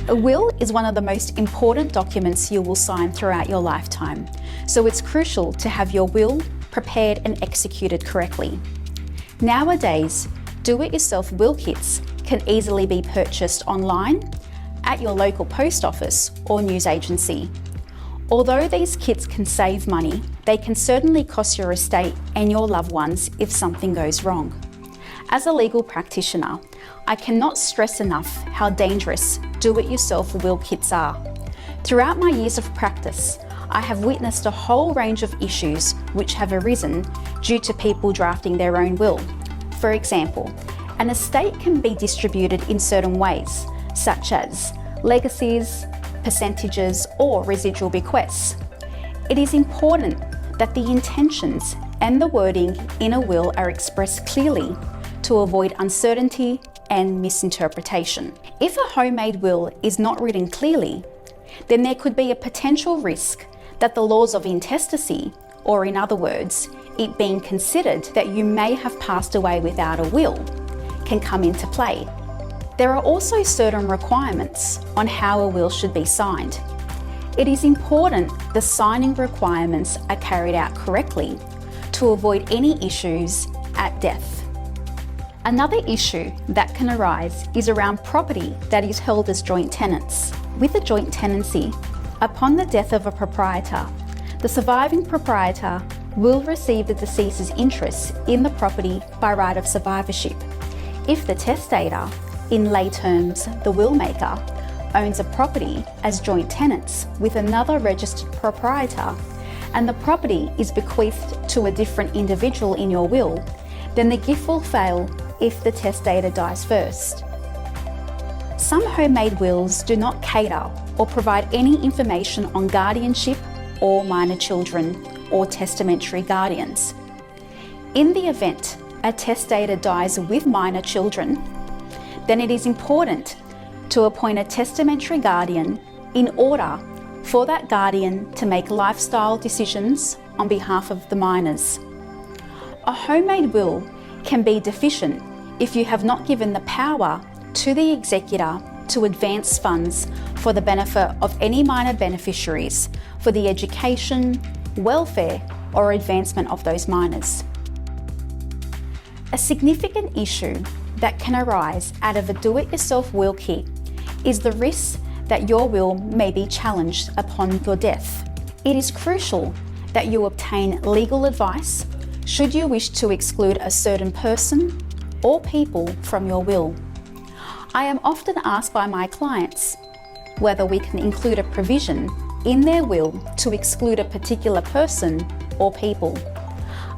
A will is one of the most important documents you will sign throughout your lifetime, so it's crucial to have your will prepared and executed correctly. Nowadays, do-it-yourself will kits can easily be purchased online, at your local post office or news agency. Although these kits can save money, they can certainly cost your estate and your loved ones if something goes wrong. As a legal practitioner, I cannot stress enough how dangerous do-it-yourself will kits are. Throughout my years of practice, I have witnessed a whole range of issues which have arisen due to people drafting their own will. For example, an estate can be distributed in certain ways, such as legacies, percentages, or residual bequests. It is important that the intentions and the wording in a will are expressed clearly to avoid uncertainty and misinterpretation. If a homemade will is not written clearly, then there could be a potential risk that the laws of intestacy, or in other words, it being considered that you may have passed away without a will, can come into play. There are also certain requirements on how a will should be signed. It is important the signing requirements are carried out correctly to avoid any issues at death. Another issue that can arise is around property that is held as joint tenants. With a joint tenancy, upon the death of a proprietor, the surviving proprietor will receive the deceased's interest in the property by right of survivorship. If the testator, in lay terms the will maker, owns a property as joint tenants with another registered proprietor, and the property is bequeathed to a different individual in your will, then the gift will fail if the testator dies first. Some homemade wills do not cater or provide any information on guardianship or minor children or testamentary guardians. In the event a testator dies with minor children, then it is important to appoint a testamentary guardian in order for that guardian to make lifestyle decisions on behalf of the minors. A homemade will can be deficient if you have not given the power to the executor to advance funds for the benefit of any minor beneficiaries for the education, welfare, or advancement of those minors. A significant issue that can arise out of a do-it-yourself will kit is the risk that your will may be challenged upon your death. It is crucial that you obtain legal advice should you wish to exclude a certain person or people from your will. I am often asked by my clients whether we can include a provision in their will to exclude a particular person or people.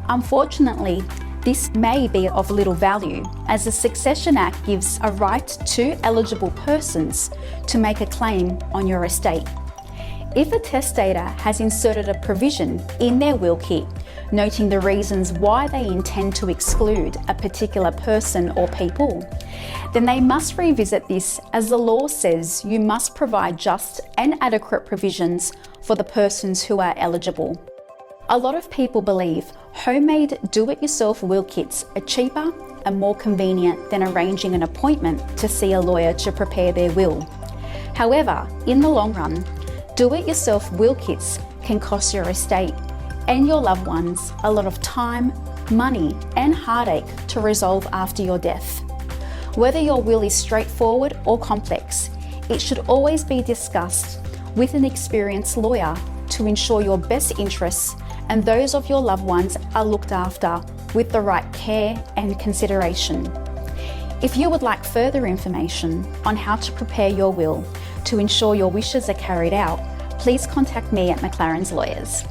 Unfortunately, this may be of little value, as the Succession Act gives a right to eligible persons to make a claim on your estate. If a testator has inserted a provision in their will kit noting the reasons why they intend to exclude a particular person or people, then they must revisit this, as the law says you must provide just and adequate provisions for the persons who are eligible. A lot of people believe homemade do-it-yourself will kits are cheaper and more convenient than arranging an appointment to see a lawyer to prepare their will. However, in the long run, do-it-yourself will kits can cost your estate and your loved ones a lot of time, money, and heartache to resolve after your death. Whether your will is straightforward or complex, it should always be discussed with an experienced lawyer to ensure your best interests and those of your loved ones are looked after with the right care and consideration. If you would like further information on how to prepare your will to ensure your wishes are carried out, please contact me at Maclarens Lawyers.